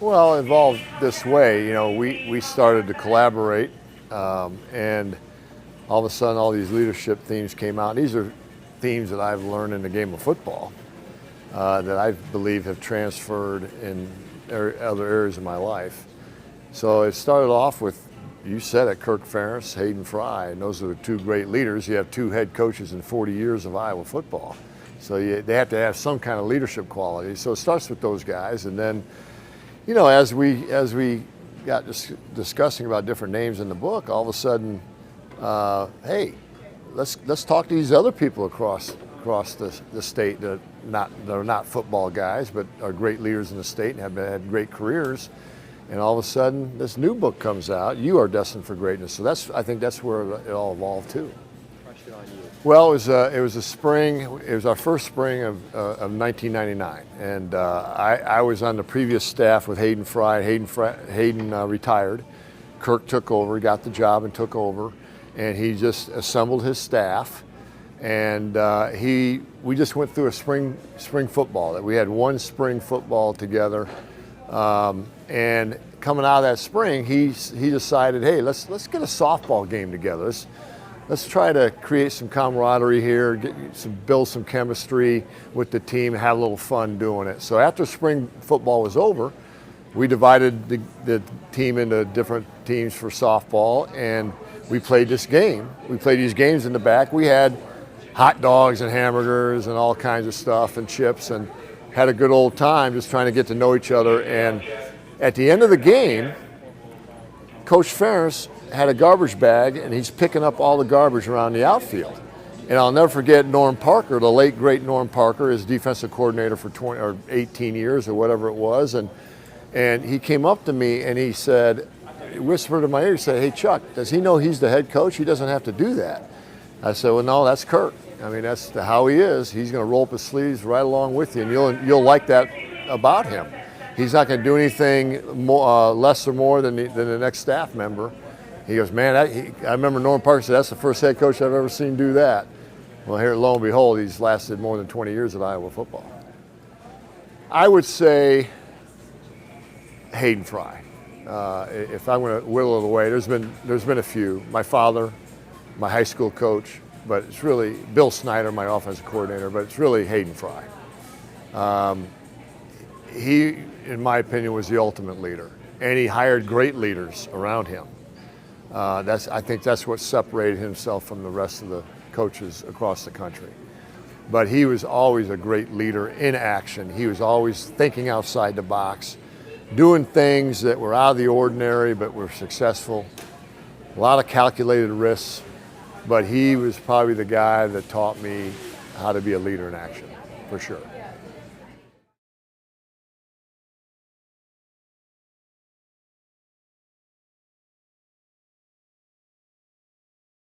Well, it evolved this way. You know, we started to collaborate, and all of a sudden, all these leadership themes came out. These are themes that I've learned in the game of football that I believe have transferred in other areas of my life. So it started off with, you said it, Kirk Ferentz, Hayden Fry, and those are the two great leaders. You have two head coaches in 40 years of Iowa football. So they have to have some kind of leadership quality. So it starts with those guys, and then, you know, as we got discussing about different names in the book, all of a sudden, hey, let's talk to these other people across the state that are not football guys, but are great leaders in the state and have had great careers. And all of a sudden, this new book comes out. You Are Destined for Greatness. So I think that's where it all evolved too. Question on you. Well, it was a spring. It was our first spring of 1999, and I was on the previous staff with Hayden Fry. Hayden retired. Kirk took over. He got the job and took over, and he just assembled his staff. And we just went through a spring football. That we had one spring football together. And coming out of that spring, he decided, hey, let's get a softball game together. Let's try to create some camaraderie here, build some chemistry with the team, have a little fun doing it. So after spring football was over, we divided the team into different teams for softball, and we played this game. We played these games in the back. We had hot dogs and hamburgers and all kinds of stuff and chips, and had a good old time just trying to get to know each other. And at the end of the game, Coach Ferentz had a garbage bag, and he's picking up all the garbage around the outfield. And I'll never forget Norm Parker, the late great Norm Parker, is defensive coordinator for 20 or 18 years or whatever it was. And he came up to me and he said, whispered in my ear, he said, hey Chuck, does he know he's the head coach? He doesn't have to do that. I said, well, no, that's Kirk. I mean, that's how he is. He's going to roll up his sleeves right along with you, and you'll like that about him. He's not going to do anything more, less or more than the next staff member. He goes, man, I remember Norm Parker said, that's the first head coach I've ever seen do that. Well, here, lo and behold, he's lasted more than 20 years at Iowa football. I would say Hayden Fry. If I'm going to whittle it away, there's been a few. My father, my high school coach, but it's really Bill Snyder, my offensive coordinator, but it's really Hayden Fry. He, in my opinion, was the ultimate leader, and he hired great leaders around him. I think that's what separated himself from the rest of the coaches across the country. But he was always a great leader in action. He was always thinking outside the box, doing things that were out of the ordinary but were successful. A lot of calculated risks, but he was probably the guy that taught me how to be a leader in action, for sure.